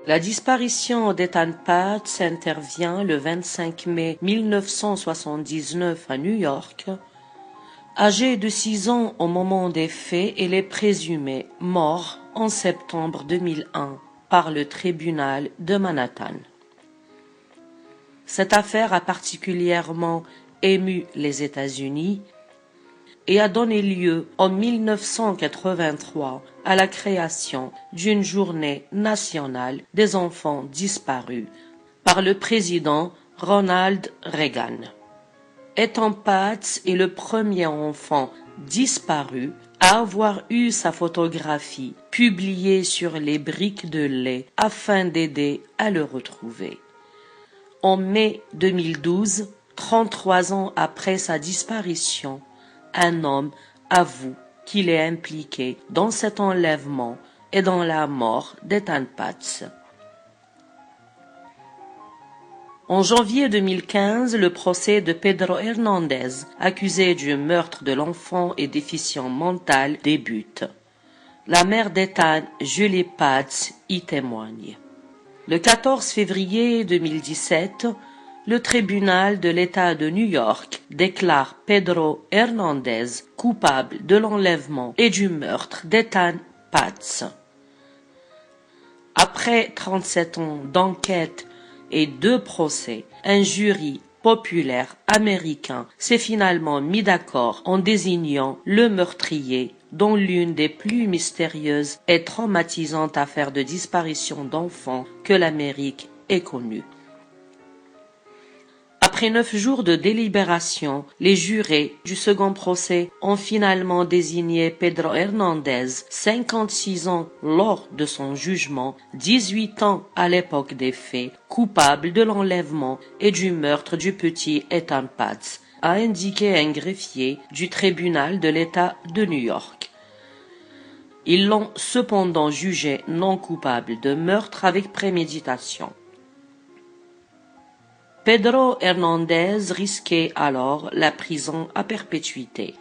La disparition d'Ethan Patz intervient le 25 mai 1979 à New York. Âgé de 6 ans au moment des faits, il est présumé mort en septembre 2001 par le tribunal de Manhattan. Cette affaire a particulièrement ému les États-Unis et a donné lieu en 1983 à la création d'une journée nationale des enfants disparus par le président Ronald Reagan. Ethan Patz est le premier enfant disparu à avoir eu sa photographie publiée sur les briques de lait afin d'aider à le retrouver. En mai 2012, 33 ans après sa disparition, un homme avoue qu'il est impliqué dans cet enlèvement et dans la mort d'Ethan Patz. En janvier 2015, le procès de Pedro Hernandez, accusé du meurtre de l'enfant et déficient mental, débute. La mère d'Ethan, Julie Patz, y témoigne. Le 14 février 2017, le tribunal de l'État de New York déclare Pedro Hernandez coupable de l'enlèvement et du meurtre d'Ethan Patz. Après 37 ans d'enquête et 2 procès, un jury populaire américain s'est finalement mis d'accord en désignant le meurtrier dans l'une des plus mystérieuses et traumatisantes affaires de disparition d'enfants que l'Amérique ait connues. Après 9 jours de délibération, les jurés du second procès ont finalement désigné Pedro Hernandez, 56 ans lors de son jugement, 18 ans à l'époque des faits, coupable de l'enlèvement et du meurtre du petit Ethan Patz, a indiqué un greffier du tribunal de l'État de New York. Ils l'ont cependant jugé non coupable de meurtre avec préméditation. Pedro Hernandez risquait alors la prison à perpétuité.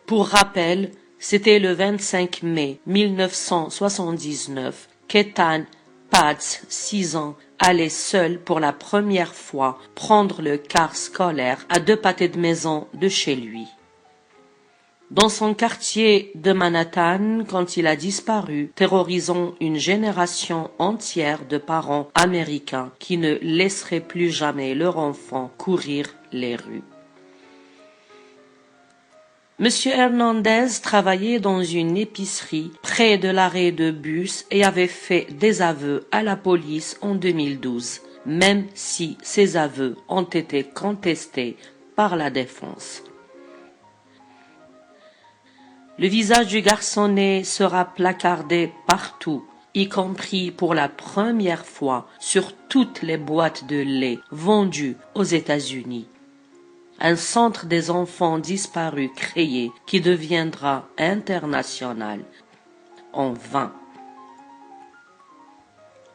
Pour rappel, c'était le 25 mai 1979 qu'Ethan Patz, 6 ans, allait seul pour la première fois prendre le car scolaire à 2 pâtés de maison de chez lui. Dans son quartier de Manhattan, quand il a disparu, terrorisant une génération entière de parents américains qui ne laisseraient plus jamais leur enfant courir les rues. Monsieur Hernandez travaillait dans une épicerie près de l'arrêt de bus et avait fait des aveux à la police en 2012, même si ces aveux ont été contestés par la défense. Le visage du garçonnet sera placardé partout, y compris pour la première fois sur toutes les boîtes de lait vendues aux États-Unis. Un centre des enfants disparus créé qui deviendra international. En vain.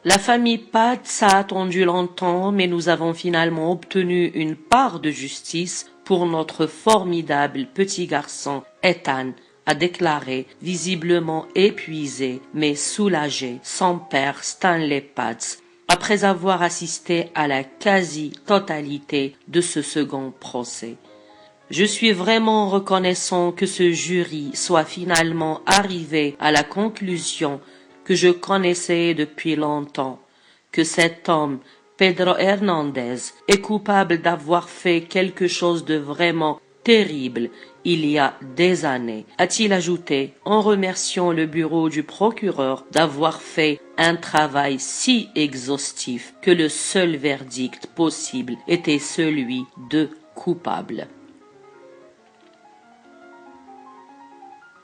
La famille Patz a attendu longtemps, mais nous avons finalement obtenu une part de justice pour notre formidable petit garçon Ethan, a déclaré, visiblement épuisé mais soulagé, son père Stanley Patz, après avoir assisté à la quasi-totalité de ce second procès. Je suis vraiment reconnaissant que ce jury soit finalement arrivé à la conclusion que je connaissais depuis longtemps, que cet homme, Pedro Hernandez, est coupable d'avoir fait quelque chose de vraiment terrible il y a des années, a-t-il ajouté en remerciant le bureau du procureur d'avoir fait un travail si exhaustif que le seul verdict possible était celui de coupable.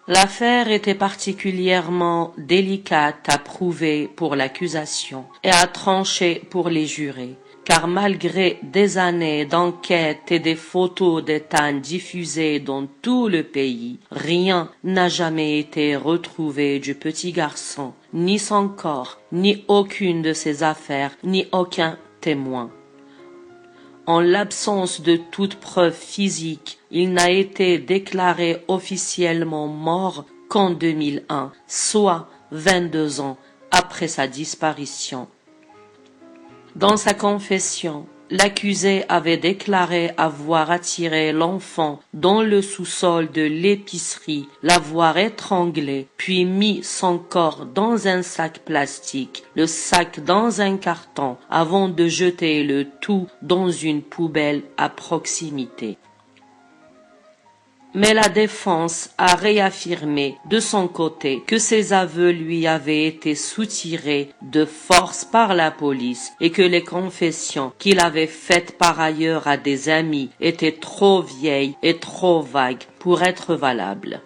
L'affaire était particulièrement délicate à prouver pour l'accusation et à trancher pour les jurés, car malgré des années d'enquête et des photos d'Ethan diffusées dans tout le pays, rien n'a jamais été retrouvé du petit garçon, ni son corps, ni aucune de ses affaires, ni aucun témoin. En l'absence de toute preuve physique, il n'a été déclaré officiellement mort qu'en 2001, soit 22 ans après sa disparition. Dans sa confession, l'accusé avait déclaré avoir attiré l'enfant dans le sous-sol de l'épicerie, l'avoir étranglé, puis mis son corps dans un sac plastique, le sac dans un carton, avant de jeter le tout dans une poubelle à proximité. Mais la défense a réaffirmé de son côté que ses aveux lui avaient été soutirés de force par la police et que les confessions qu'il avait faites par ailleurs à des amis étaient trop vieilles et trop vagues pour être valables.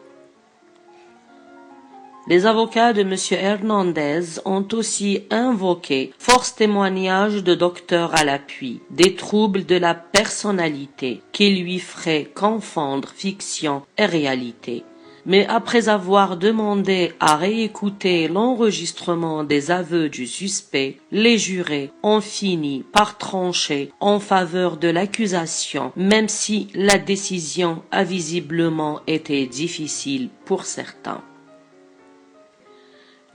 Les avocats de M. Hernandez ont aussi invoqué force témoignages de docteurs à l'appui, des troubles de la personnalité qui lui feraient confondre fiction et réalité. Mais après avoir demandé à réécouter l'enregistrement des aveux du suspect, les jurés ont fini par trancher en faveur de l'accusation, même si la décision a visiblement été difficile pour certains.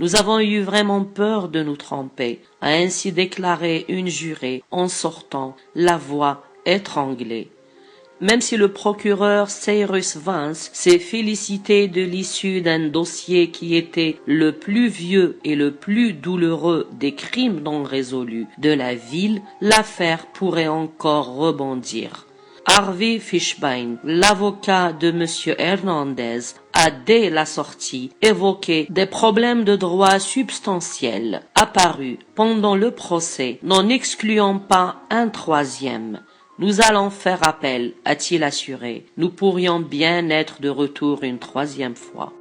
Nous avons eu vraiment peur de nous tromper, a ainsi déclaré une jurée en sortant, la voix étranglée. Même si le procureur Cyrus Vance s'est félicité de l'issue d'un dossier qui était le plus vieux et le plus douloureux des crimes non résolus de la ville, l'affaire pourrait encore rebondir. Harvey Fishbein, l'avocat de M. Hernandez, a dès la sortie évoqué des problèmes de droit substantiels apparus pendant le procès, n'en excluant pas un troisième. Nous allons faire appel, a-t-il assuré. Nous pourrions bien être de retour une troisième fois.